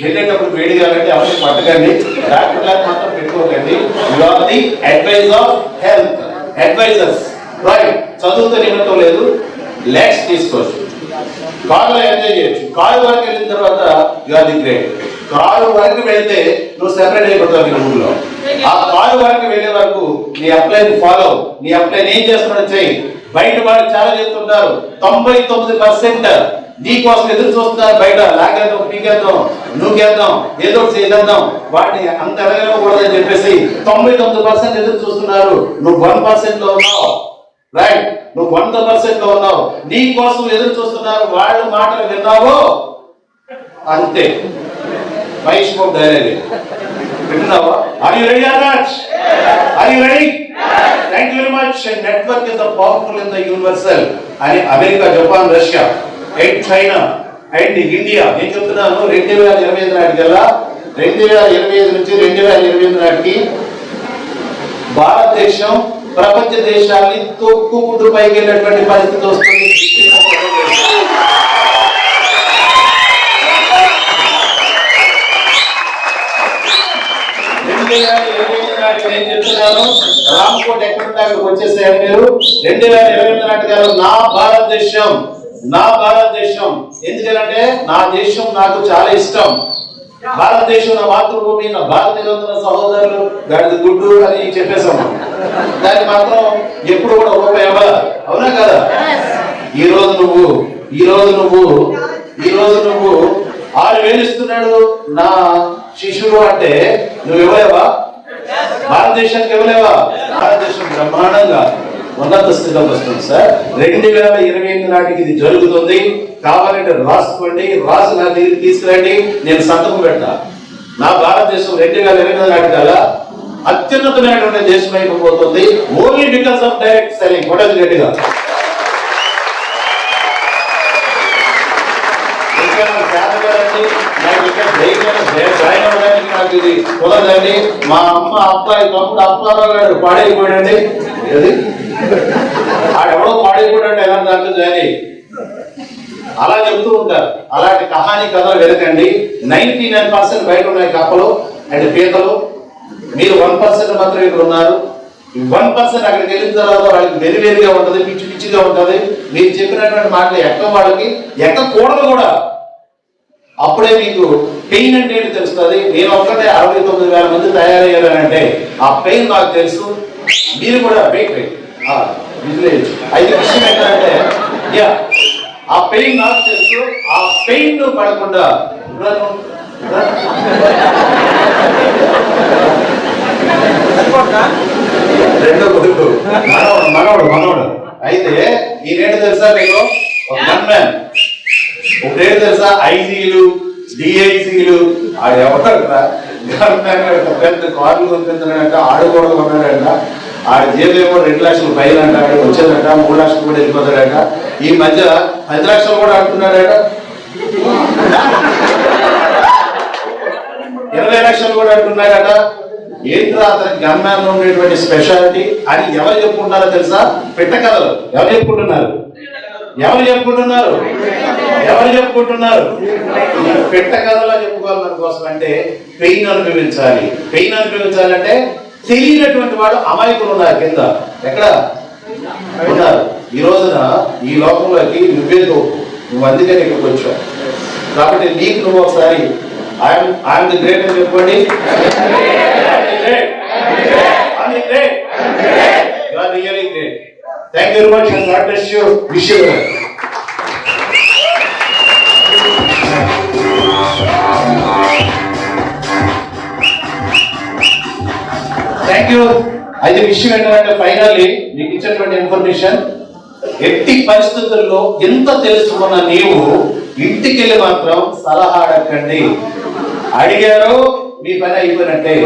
వెళ్ళేటప్పుడు వేడి కావాలంటే అవన్నీ పట్టకండి, డాక్టర్ లాగా మాత్రం పెట్టుకోకండి. You are the advise of health advisers, right? చదువుతో నిమిత్తం లేదు, లెట్స్ తీసుకోవచ్చు, కారులో ఎంజాయ్ చేయొచ్చు. కారు వరకు వెళ్ళిన తర్వాత యు ఆర్ ది గ్రేట్. కారు వరకు వెళ్తే నువ్వు సెపరేట్ అయిపోతావు నీ ఊళ్ళో. ఆ కారు వరకు వెళ్ళే వరకు నీ అప్లైన్ ఫాలో, నీ అప్లైన్ ఏం చేస్తున్నాడు చెయ్యి. బయట వాళ్ళు చాలా చెప్తుంటారు, 99% నీ కోసం ఎదురు చూస్తున్నారు బయట. లాగేద్దాం, పీకేద్దాం, నూకేద్దాం, ఏదో ఒకటి చేద్దాం, వాటిని అంత ఎదగకూడదని చెప్పేసి 99% ఎదురు చూస్తున్నారు. నువ్వు 1% లో ఉన్నావు, రైట్? నువ్వు 100% లో ఉన్నావు. నీ కోసం ఎదురు చూస్తున్నారు, వాళ్ళు మాటలు విన్నావో అంతే. వైష్ణవ్ డైరీ విన్నావా? Are you ready or not? Are you ready? Thank you very much. Network is the powerful in the universal అని America, Japan, Russia and China and India. నేను చెప్తున్నాను 2025 నాటికల్లా, 2025 నుంచి 2028 నాటికి భారతదేశం ప్రపంచ దేశాన్ని తొక్కుకుంటూ పైకి వెళ్ళినటువంటి పరిస్థితి వస్తుంది. నేను చెప్తున్నాను, రామ్కోట్ ఎక్కడుంటే అక్కడికి వచ్చేసారు మీరు. 2028 నాటికల్లా నా భారతదేశం, నా భారతదేశం, ఎందుకంటే నా దేశం నాకు చాలా ఇష్టం. భారతదేశం నా మాతృభూమి, నా భారతీయుల సహోదరులు గాడి గుడ్డు అని చెప్పేసాము. దాన్ని మాత్రం ఎప్పుడు కూడా ఉపయోగ, అవునా కదా? ఈ రోజు నువ్వు 6,000 ఇస్తున్నాడు నా శిశువు అంటే నువ్వు ఇవ్వలేవా? భారతదేశానికి ఇవ్వలేవా? భారతదేశం బ్రహ్మాండంగా ఉన్నత స్థితిలోకి వస్తుంది సార్. 2028 నాటికి ఇది జరుగుతుంది. కావాలంటే రాసుకోండి, రాసి నా దగ్గరికి తీసుకురండి, నేను సంతకం పెడతా. నా భారతదేశం 2028 నాటికల్లా అత్యున్నతమైనటువంటి దేశం అయిపోతుంది. Only because of direct selling. కొట్టదు గట్టిగా. జాయిన్ అవ్వడానికి నాకు ఇది కుదరదండి. మా అమ్మ, అబ్బాయి, తమ్ముడు అప్పారావు గారు పాడైపోయాడండి. అది ఆడెవడో పాడైపోయాడు ఎలా దాంట్లో జాయిన్ అయ్యి అలా చెప్తూ ఉంటారు. అలాంటి కహానీ కథలు వెనకండి. 99% బయట ఉన్నాయి కప్పలు అండ్ పీతలు. మీరు 1% మాత్రం ఇక్కడ ఉన్నారు. 1% అక్కడికి వెళ్ళిన తర్వాత వాళ్ళకి వెరివేరిగా ఉంటుంది, పిచ్చి పిచ్చిగా ఉంటుంది. మీరు చెప్పినటువంటి మాటలు ఎక్కడం వాళ్ళకి ఎక్కకూడదు కూడా. అప్పుడే మీకు పెయిన్ అంటే ఏంటి తెలుస్తుంది. నేను ఒక్కటే 69,000 మంది తయారయ్యారంటే ఆ పెయిన్ నాకు తెలుసు. మీరు కూడా అయితే విషయం ఏంటంటే ఆ పెయిన్ నాకు తెలుసు. ఆ పెయిన్ నువ్వు పడకుండా రెండో కొడుకు మనోడు అయితే ఈ రేటు తెలుసా మీకు? ఒక గన్మ్యాన్. ఒక రేటు తెలుసా? ఐజీలు, డిఐజీలు. ఆడు ఎవడరా గన్మ్యాన్ పెద్ద కార్లు కొనుక్కుంటున్నాడంట, ఆడుకోవడం కొన్నాడంట. ఆడి జేబేమో 2 లక్షలు పైన అంటాడు, వచ్చేదంట 3 లక్షలు కూడా వెళ్ళిపోతాడట. ఈ మధ్య 10 లక్షలు కూడా అంటున్నాడట, 20 లక్షలు కూడా అంటున్నాడట. ఏంట్రా అతనికి గన్మ్యాన్ లో ఉండేటువంటి స్పెషాలిటీ అని ఎవరు చెప్పుకుంటారో తెలుసా? పెట్టకథలు. ఎవరు చెప్పుకుంటున్నారు? పెట్టకథలా చెప్పుకోవాలి. మన కోసం అంటే పెయిన్ అనుభవించాలి. పెయిన్ అనుభవించాలంటే తెలియనటువంటి వాడు అమాయకులు ఉన్నారు కింద. ఎక్కడ ఉన్నారు? ఈ రోజున ఈ లోకంలోకి నువ్వే నువ్వు అందుకని ఇక్కడికి వచ్చావు. కాబట్టి నీకు నువ్వు ఒకసారి ఐఎమ్ ది గ్రేట్ అని చెప్పండి. You are really great. Thank you very much and God bless you. Wish you well. Thank you. అయితే విషయం ఏంటంటే ఫైనల్లీ మీకు ఇచ్చినటువంటి ఇన్ఫర్మేషన్, ఎట్టి పరిస్థితుల్లో ఎంత తెలుసుకున్న నీవు ఇంటికి వెళ్ళి మాత్రం సలహా అడగండి. అడిగారు మీ పని అయిపోయినట్టే.